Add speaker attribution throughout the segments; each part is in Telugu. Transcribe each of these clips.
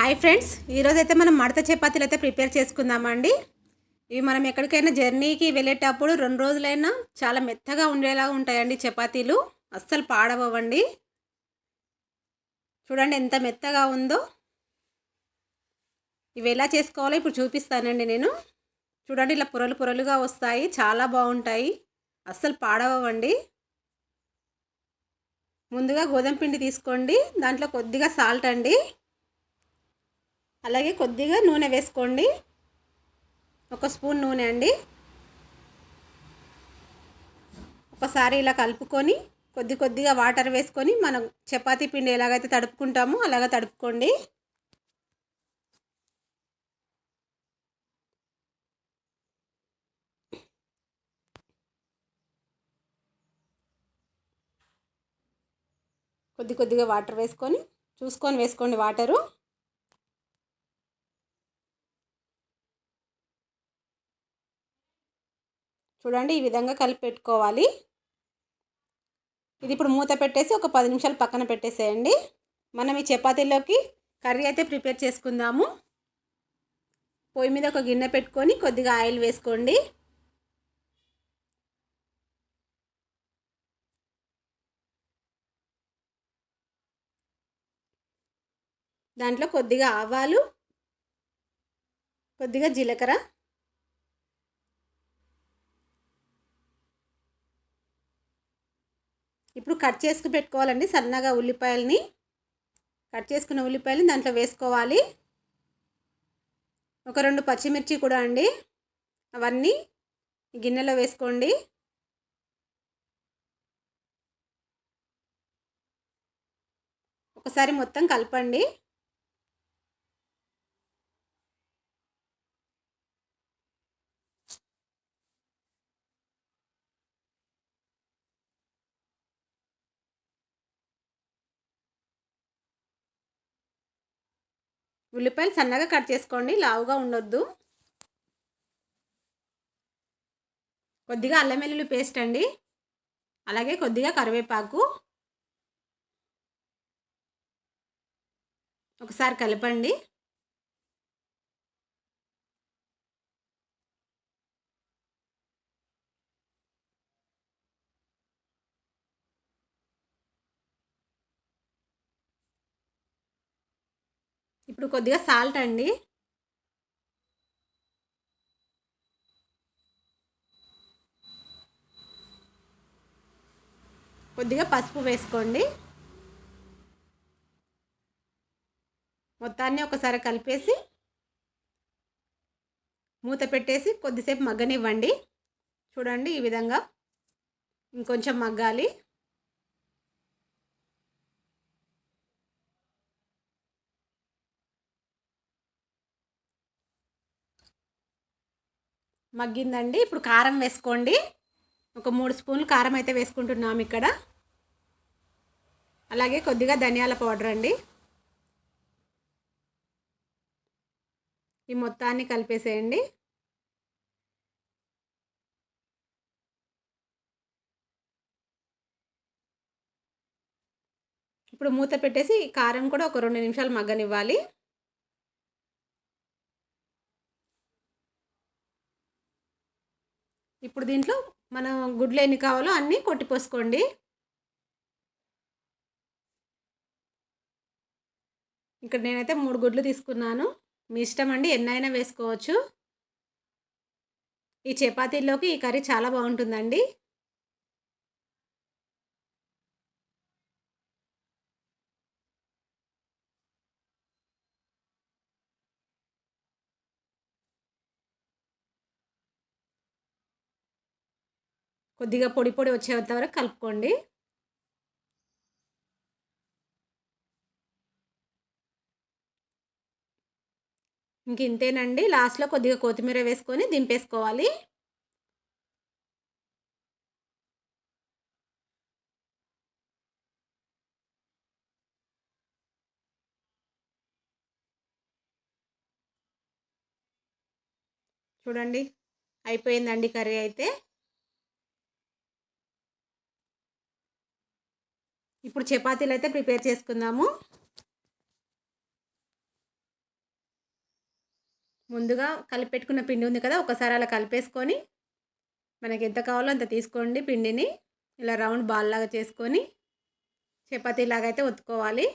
Speaker 1: హాయ్ ఫ్రెండ్స్, ఈరోజైతే మనం మడత చపాతీలు అయితే ప్రిపేర్ చేసుకుందామండి. ఇవి మనం ఎక్కడికైనా జర్నీకి వెళ్ళేటప్పుడు 2 రోజులైనా చాలా మెత్తగా ఉండేలాగా ఉంటాయండి చపాతీలు. అస్సలు పాడవవండి. చూడండి ఎంత మెత్తగా ఉందో. ఇవి ఎలా చేసుకోవాలో ఇప్పుడు చూపిస్తానండి నేను. చూడండి ఇలా పొరలు పొరలుగా వస్తాయి. చాలా బాగుంటాయి. అస్సలు పాడవవండి. ముందుగా గోధుమ పిండి తీసుకోండి. దాంట్లో కొద్దిగా సాల్ట్ అండి, అలాగే కొద్దిగా నూనె వేసుకోండి. 1 స్పూన్ నూనె అండి. ఒకసారి ఇలా కలుపుకొని కొద్దిగా వాటర్ వేసుకొని మనం చపాతీ పిండి ఎలాగైతే తడుపుకుంటామో అలాగ తడుపుకోండి. కొద్దిగా వాటర్ వేసుకొని చూసుకొని వేసుకోండి వాటరు. చూడండి ఈ విధంగా కలిపి పెట్టుకోవాలి. ఇది ఇప్పుడు మూత పెట్టేసి ఒక 10 నిమిషాలు పక్కన పెట్టేసేయండి. మనం ఈ చపాతీలోకి కర్రీ అయితే ప్రిపేర్ చేసుకుందాము. పొయ్యి మీద ఒక గిన్నె పెట్టుకొని కొద్దిగా ఆయిల్ వేసుకోండి. దాంట్లో కొద్దిగా ఆవాలు, కొద్దిగా జీలకర్ర, ఇప్పుడు కట్ చేసుకు పెట్టుకోవాలండి సన్నగా ఉల్లిపాయలని. కట్ చేసుకున్న ఉల్లిపాయలని దాంట్లో వేసుకోవాలి. ఒక 2 పచ్చిమిర్చి కూడా అండి, అవన్నీ గిన్నెలో వేసుకోండి. ఒకసారి మొత్తం కలపండి. ఉల్లిపాయలు సన్నగా కట్ చేసుకోండి, లావుగా ఉండొద్దు. కొద్దిగా అల్లం వెల్లుల్లి పేస్ట్ అండి, అలాగే కొద్దిగా కరివేపాకు. ఒకసారి కలపండి. ఇప్పుడు కొద్దిగా సాల్ట్ అండి, కొద్దిగా పసుపు వేసుకోండి. మొత్తాన్ని ఒకసారి కలిపేసి మూత పెట్టేసి కొద్దిసేపు మగ్గనివ్వండి. చూడండి ఈ విధంగా ఇంకొంచెం మగ్గాలి. మగ్గిందండి. ఇప్పుడు కారం వేసుకోండి. ఒక 3 స్పూన్లు కారం అయితే వేసుకుంటున్నాము ఇక్కడ. అలాగే కొద్దిగా ధనియాల పౌడర్ అండి. ఈ మొత్తాన్ని కలిపేసేయండి. ఇప్పుడు మూత పెట్టేసి కారం కూడా ఒక 2 నిమిషాలు మగ్గనివ్వాలి. ఇప్పుడు దీంట్లో మనం గుడ్లు ఎన్ని కావాలో అన్నీ కొట్టిపోసుకోండి. ఇక్కడ నేనైతే 3 గుడ్లు తీసుకున్నాను. మీ ఇష్టం అండి, ఎన్నైనా వేసుకోవచ్చు. ఈ చపాతీల్లోకి ఈ కర్రీ చాలా బాగుంటుందండి. కొద్దిగా పొడి పొడి వచ్చేంత వరకు కలుపుకోండి. ఇంక ఇంతేనండి. లాస్ట్లో కొద్దిగా కొత్తిమీర వేసుకొని దింపేసుకోవాలి. చూడండి అయిపోయిందండి కర్రీ అయితే. ఇప్పుడు చపాతీలు అయితే ప్రిపేర్ చేసుకుందాము. ముందుగా కలిపెట్టుకున్న పిండి ఉంది కదా, ఒకసారి అలా కలిపేసుకొని మనకి ఎంత కావాలో అంత తీసుకోండి పిండిని. ఇలా రౌండ్ బాల్ లాగా చేసుకొని చపాతీలాగా అయితే ఒత్తుకోవాలి.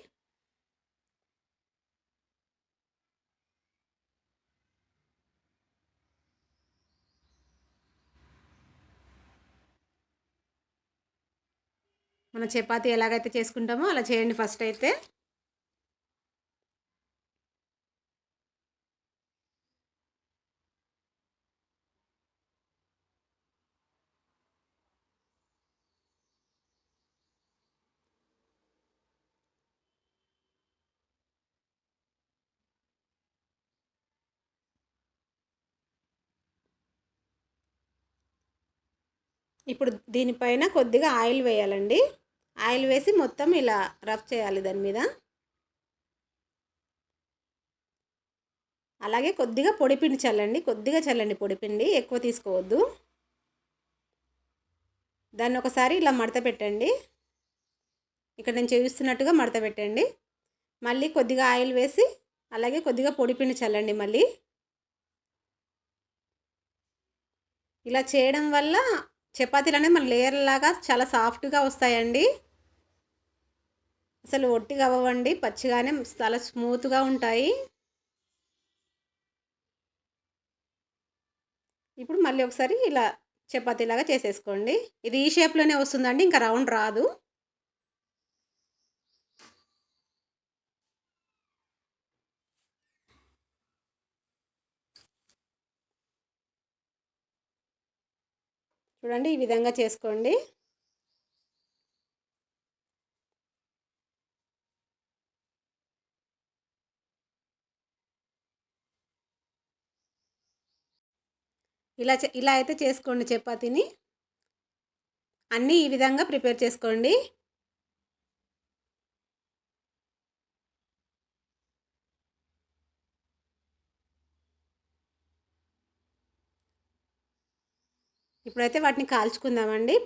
Speaker 1: మన చపాతీ ఎలాగైతే చేసుకుంటామో అలా చేయండి ఫస్ట్ అయితే. ఇప్పుడు దీనిపైన కొద్దిగా ఆయిల్ వేయాలండి. ఆయిల్ వేసి మొత్తం ఇలా రఫ్ చేయాలి దాని మీద. అలాగే కొద్దిగా పొడిపిండి చల్లండి, కొద్దిగా చల్లండి పొడిపిండి, ఎక్కువ తీసుకోవద్దు. దాన్ని ఒకసారి ఇలా మడత పెట్టండి. ఇక్కడ నేను చూపిస్తున్నట్టుగా మడత పెట్టండి. మళ్ళీ కొద్దిగా ఆయిల్ వేసి అలాగే కొద్దిగా పొడిపిండి చల్లండి మళ్ళీ. ఇలా చేయడం వల్ల చపాతీలు అనేవి మన లేయర్ లాగా చాలా సాఫ్ట్గా వస్తాయండి. అసలు ఒట్టిగా అవ్వండి, పచ్చిగానే చాలా స్మూత్గా ఉంటాయి. ఇప్పుడు మళ్ళీ ఒకసారి ఇలా చపాతీలాగా చేసేసుకోండి. ఇది ఈ షేప్లోనే వస్తుందండి, ఇంకా రౌండ్ రాదు. చూడండి, ఈ విధంగా చేసుకోండి. ఇలా అయితే చేసుకోండి చపాతీని. అన్నీ ఈ విధంగా ప్రిపేర్ చేసుకోండి. ఇప్పుడైతే వాటిని కాల్చుకుందామండి.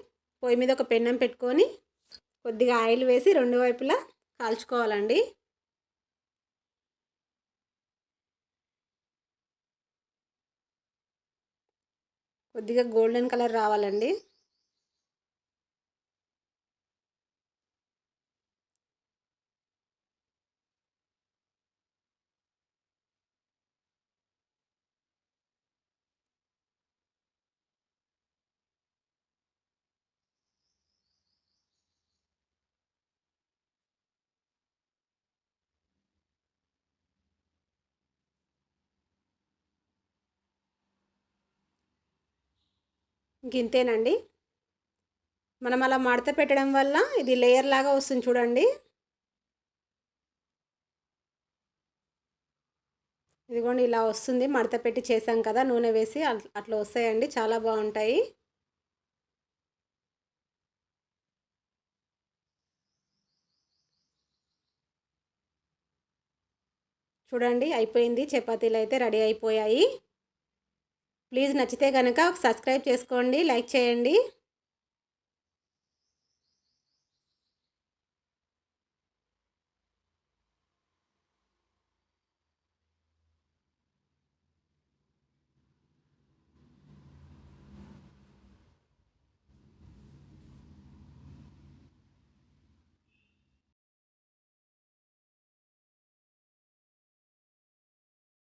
Speaker 1: పొయ్యి మీద ఒక పెన్నం పెట్టుకొని కొద్దిగా ఆయిల్ వేసి రెండు వైపులా కాల్చుకోవాలండి. కొద్దిగా గోల్డెన్ కలర్ రావాలండి. ఇంతేనండి. మనం అలా మడత పెట్టడం వల్ల ఇది లేయర్ లాగా వస్తుంది చూడండి. ఇదిగోండి ఇలా వస్తుంది, మడత పెట్టి చేసాం కదా నూనె వేసి, అట్లా వస్తాయండి, చాలా బాగుంటాయి. చూడండి అయిపోయింది, చపాతీలు అయితే రెడీ అయిపోయాయి. ప్లీజ్ నచ్చితే కనుక సబ్స్క్రైబ్ చేసుకోండి, లైక్ చేయండి.